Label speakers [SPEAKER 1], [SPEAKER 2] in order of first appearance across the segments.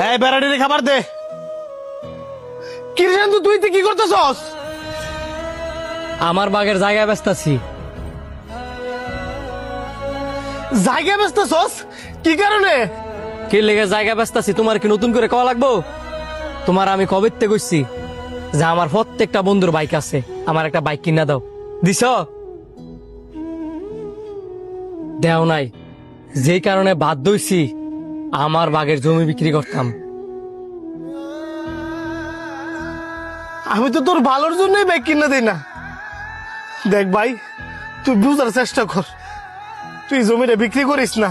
[SPEAKER 1] এই বেড়াটির খাবার দে। কি রে শান্তু, তুই কি করতেছস?
[SPEAKER 2] আমার বাগের জায়গা ব্যস্তাছি।
[SPEAKER 1] জায়গা বেচতেছস? কি কারণে?
[SPEAKER 2] কি লেগে জায়গা ব্যস্তাছি তোমার কি নতুন করে কওয়া লাগবো? তোমার আমি কবেতে কইছি যে আমার প্রত্যেকটা বন্ধুর বাইক আছে, আমার একটা বাইক কিনা দাও, দিছ? দেও নাই, যেই কারণে বাধ্য হইছি আমার বাগের জমি বিক্রি করতাম।
[SPEAKER 1] আমি তো তোর ভালোর জন্যই বাইক কিনে দিই না। দেখ ভাই, তুই বুঝার চেষ্টা কর, তুই জমিটা বিক্রি করিস না।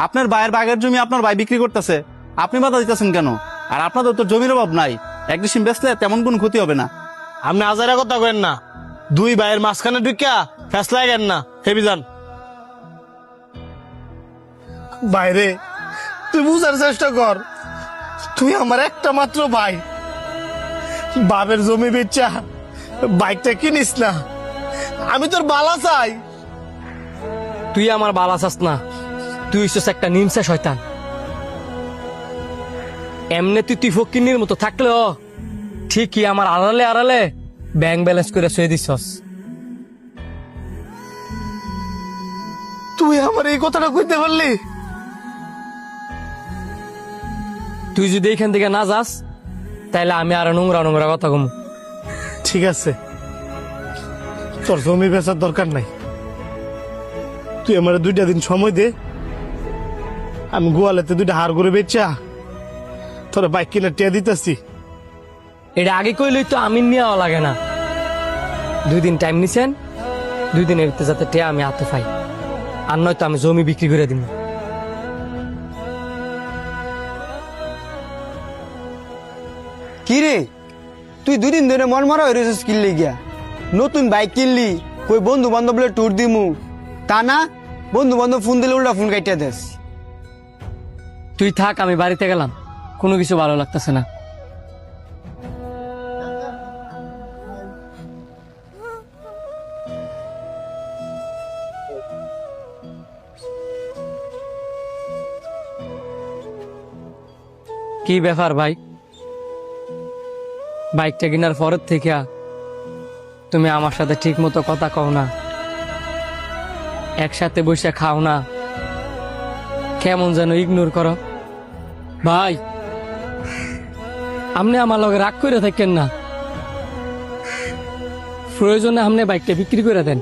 [SPEAKER 3] আপনার ভাইয়ের বাগের জমি আপনার ভাই বিক্রি করতেছে, আপনি বাধা দিতেছেন কেন? আর আপনাদের তো জমির অভাব নাই, এক ডিসিম বেচলে তেমন কোনো ক্ষতি হবে না।
[SPEAKER 1] আপনি আজারা কথা কেন না, দুই ভাইয়ের মাঝখানে ঢুকিয়া ফেসলা গেন না, হেবি যান বাইরে। তুই বুঝার চেষ্টা কর, তুই আমার একটা মাত্র ভাই। বাপের জমি বেচা বাইকটা কিনিস না, আমি তোর বালা চাই।
[SPEAKER 2] তুই আমার বালা চাস না, তুই হইছিস একটা নিমসা শয়তান। এমনি তুই ফকিন্নির মতো থাকলেও ঠিকই আমার আড়ালে আড়ালে ব্যাংক ব্যালেন্স করে শুয়ে দিছস।
[SPEAKER 1] তুই আমার এই কথাটা কইতে পারলি?
[SPEAKER 2] তুই যদি এখান থেকে না যাস তাইলে আমি আরো নোংরা নোংরা কথা কম।
[SPEAKER 1] ঠিক আছে, তোর জমি বেচার দরকার নাই, তুই আমার 2টা দিন সময় দে, আমি গোয়ালেতে 2টা হাড় করে বেচা তোর বাইক কিনে টিয়া দিতেছি।
[SPEAKER 2] এটা আগে কইলেই তো আমি নেওয়া লাগে না। 2 দিন টাইম নিছেন, 2 দিনের ভিতরে যাতে টিয়া আমি হাতে পাই, আর নয়তো আমি জমি বিক্রি করে দিব।
[SPEAKER 4] কি রে, তুই 2 দিন ধরে মন মরা হয়ে রয়েছিস কিনলি গিয়া? নতুন বাইক কিনলি, কই বন্ধু বান্ধব ট্যুর দিমু, তা না বন্ধু বান্ধব ফোন দিলে উল্টা ফোন কাটিয়া দেস।
[SPEAKER 2] তুই থাক, আমি বাড়িতে গেলাম, কোনো কিছু ভালো লাগতেছে না। কি ব্যাপার ভাই, বাইকটা কেনার পরের থেকে তুমি আমার সাথে ঠিক মতো কথা কও না, একসাথে বসে খাও না, কেমন যেন ইগনোর করো। ভাই, আপনি আমার লগে রাগ করে থাকেন না, প্রয়োজনে আপনি বাইকটা বিক্রি করে দেন।